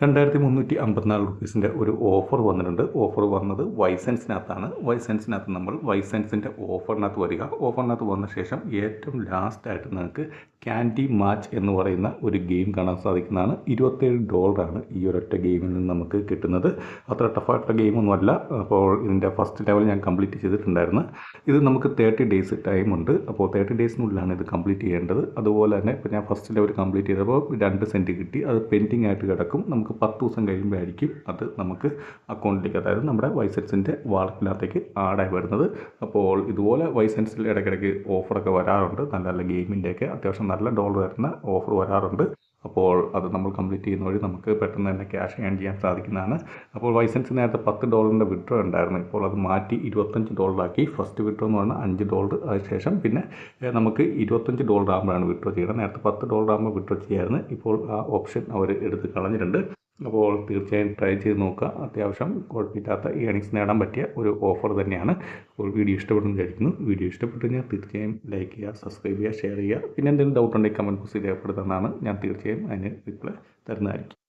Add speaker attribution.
Speaker 1: ₹2354 ഒരു ഓഫർ വന്നിട്ടുണ്ട്. ഓഫർ വന്നത് വൈസെൻസിനകത്താണ്. വൈസെൻസിനകത്ത് നമ്മൾ വൈസെൻസിൻ്റെ ഓഫറിനകത്ത് വരിക. ഓഫറിനകത്ത് വന്ന ശേഷം ഏറ്റവും ലാസ്റ്റായിട്ട് നിങ്ങൾക്ക് ക്യാൻഡി മാച്ച് എന്ന് പറയുന്ന ഒരു ഗെയിം കാണാൻ സാധിക്കുന്നതാണ്. $27 ഈ ഒരൊറ്റ ഗെയിമിൽ നിന്ന് നമുക്ക് കിട്ടുന്നത്. അത്ര ടഫായിട്ടുള്ള ഗെയിമൊന്നുമല്ല. അപ്പോൾ ഇതിൻ്റെ ഫസ്റ്റ് ലെവൽ ഞാൻ കംപ്ലീറ്റ് ചെയ്തിട്ടുണ്ടായിരുന്നു. ഇത് നമുക്ക് 30 ഡേയ്സ് ടൈമുണ്ട്. അപ്പോൾ 30 ഡേയ്സിനുള്ളിലാണ് ഇത് കംപ്ലീറ്റ് ചെയ്യേണ്ടത്. അതുപോലെ തന്നെ ഇപ്പോൾ ഞാൻ ഫസ്റ്റ് ലെവൽ കംപ്ലീറ്റ് ചെയ്തപ്പോൾ 2 സെൻറ്റ് കിട്ടി. അത് പെൻഡിങ് ആയിട്ട് കിടക്കും. നമുക്ക് 10 ദിവസം കഴിയുമ്പോഴായിരിക്കും അത് നമുക്ക് അക്കൗണ്ടിലേക്ക്, അതായത് നമ്മുടെ വൈസെൻസിൻ്റെ വാളറ്റിനകത്തേക്ക് ആഡായി വരുന്നത്. അപ്പോൾ ഇതുപോലെ വൈസെൻസിൽ ഇടയ്ക്കിടയ്ക്ക് ഓഫറൊക്കെ വരാറുണ്ട്. നല്ല നല്ല ഗെയിമിൻ്റെയൊക്കെ അത്യാവശ്യം നല്ല ഡോളർ വരുന്ന ഓഫർ വരാറുണ്ട്. അപ്പോൾ അത് നമ്മൾ കംപ്ലീറ്റ് ചെയ്യുന്ന വഴി നമുക്ക് പെട്ടെന്ന് തന്നെ ക്യാഷ് ഏൺ ചെയ്യാൻ സാധിക്കുന്നതാണ്. അപ്പോൾ വൈസെൻസ് നേരത്തെ $10 വിഡ്രോ ഉണ്ടായിരുന്നു. ഇപ്പോൾ അത് മാറ്റി $25 ആക്കി. ഫസ്റ്റ് വിഡ്രോ എന്ന് പറഞ്ഞാൽ $5. അതിനുശേഷം പിന്നെ നമുക്ക് $25 ആകുമ്പോഴാണ് വിഡ്രോ ചെയ്യുന്നത്. നേരത്തെ $10 ആകുമ്പോൾ വിഡ്രോ ചെയ്യായിരുന്നു. ഇപ്പോൾ ആ ഓപ്ഷൻ അവർ എടുത്ത് കളഞ്ഞിട്ടുണ്ട്. അപ്പോൾ തീർച്ചയായും ട്രൈ ചെയ്ത് നോക്കുക. അത്യാവശ്യം കുഴപ്പമില്ലാത്ത ഏണിങ്സ് നേടാൻ പറ്റിയ ഒരു ഓഫർ തന്നെയാണ്. അപ്പോൾ വീഡിയോ ഇഷ്ടപ്പെടുന്നു വിചാരിക്കുന്നു. വീഡിയോ ഇഷ്ടപ്പെട്ടു കഴിഞ്ഞാൽ തീർച്ചയായും ലൈക്ക് ചെയ്യുക, സബ്സ്ക്രൈബ് ചെയ്യുക, ഷെയർ ചെയ്യുക. പിന്നെ എന്തെങ്കിലും ഡൗട്ട് ഉണ്ടെങ്കിൽ കമൻറ്റ് ബോക്സിൽ രേഖപ്പെടുത്തുന്നതാണ്. ഞാൻ തീർച്ചയായും അതിന് റിപ്ലൈ തരുന്നതായിരിക്കും.